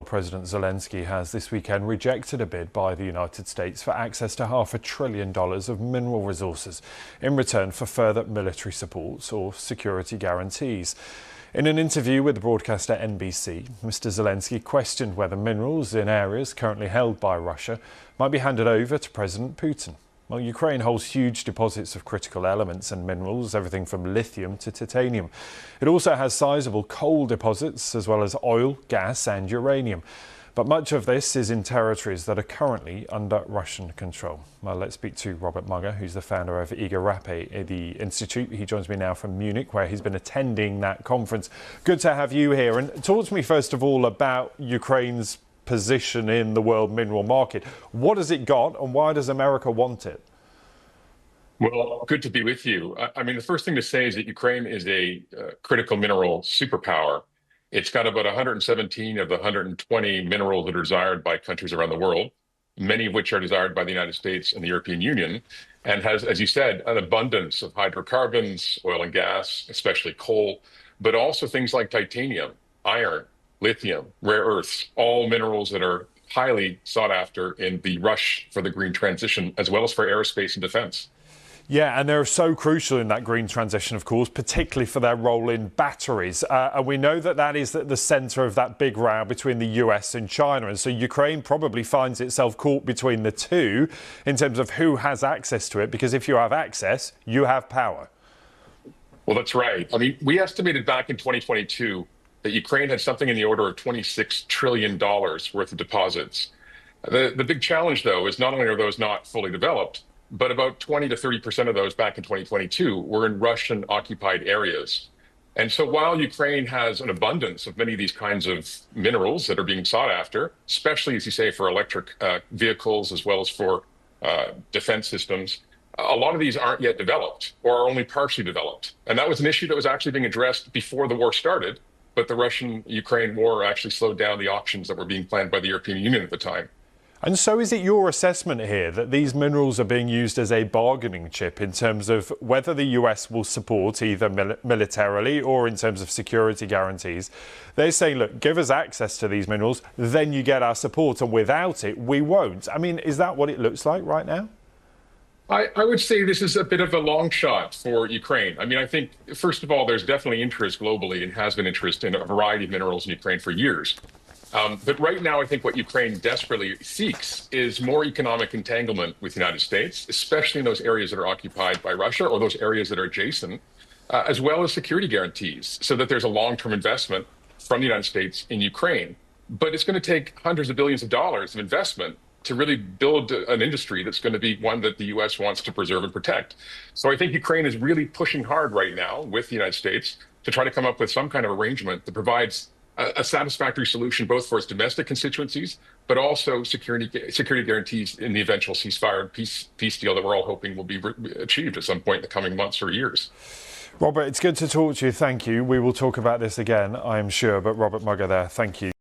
President Zelensky has this weekend rejected a bid by the United States for access to $500 billion of mineral resources in return for further military support or security guarantees. In an interview with the broadcaster NBC, Mr. Zelensky questioned whether minerals in areas currently held by Russia might be handed over to President Putin. Well, Ukraine holds huge deposits of critical elements and minerals, everything from lithium to titanium. It also has sizable coal deposits, as well as oil, gas and uranium. But much of this is in territories that are currently under Russian control. Well, let's speak to Robert Mugger, who's the founder of IGA-RAPE, the institute. He joins me now from Munich, where he's been attending that conference. Good to have you here. And talk to me, first of all, about Ukraine's position in the world mineral market. What has it got and why does America want it? Well, good to be with you. I mean, the first thing to say is that Ukraine is a critical mineral superpower. It's got about 117 of the 120 minerals that are desired by countries around the world, many of which are desired by the United States and the European Union, and has, as you said, an abundance of hydrocarbons, oil and gas, especially coal, but also things like titanium, iron, lithium, rare earths, all minerals that are highly sought after in the rush for the green transition, as well as for aerospace and defense. Yeah, and they're so crucial in that green transition, of course, particularly for their role in batteries. And we know that that is at the centre of that big row between the US and China. And so Ukraine probably finds itself caught between the two in terms of who has access to it, because if you have access, you have power. Well, that's right. I mean, we estimated back in 2022 that Ukraine had something in the order of $26 trillion worth of deposits. The big challenge, though, is not only are those not fully developed, but about 20 to 30% of those back in 2022 were in Russian-occupied areas. And so while Ukraine has an abundance of many of these kinds of minerals that are being sought after, especially, as you say, for electric vehicles as well as for defense systems, a lot of these aren't yet developed or are only partially developed. And that was an issue that was actually being addressed before the war started. But the Russian-Ukraine war actually slowed down the auctions that were being planned by the European Union at the time. And so is it your assessment here that these minerals are being used as a bargaining chip in terms of whether the US will support either militarily or in terms of security guarantees? They're saying, look, give us access to these minerals, then you get our support, and without it, we won't. I mean, is that what it looks like right now? I would say this is a bit of a long shot for Ukraine. I mean, I think, first of all, there's definitely interest globally and has been interest in a variety of minerals in Ukraine for years. But right now, I think what Ukraine desperately seeks is more economic entanglement with the United States, especially in those areas that are occupied by Russia or those areas that are adjacent, as well as security guarantees so that there's a long-term investment from the United States in Ukraine. But it's going to take hundreds of billions of dollars of investment to really build an industry that's going to be one that the U.S. wants to preserve and protect. So I think Ukraine is really pushing hard right now with the United States to try to come up with some kind of arrangement that provides a satisfactory solution both for its domestic constituencies, but also security guarantees in the eventual ceasefire and peace deal that we're all hoping will be achieved at some point in the coming months or years. Robert, it's good to talk to you. Thank you. We will talk about this again, I'm sure. But Robert Mugger there, thank you.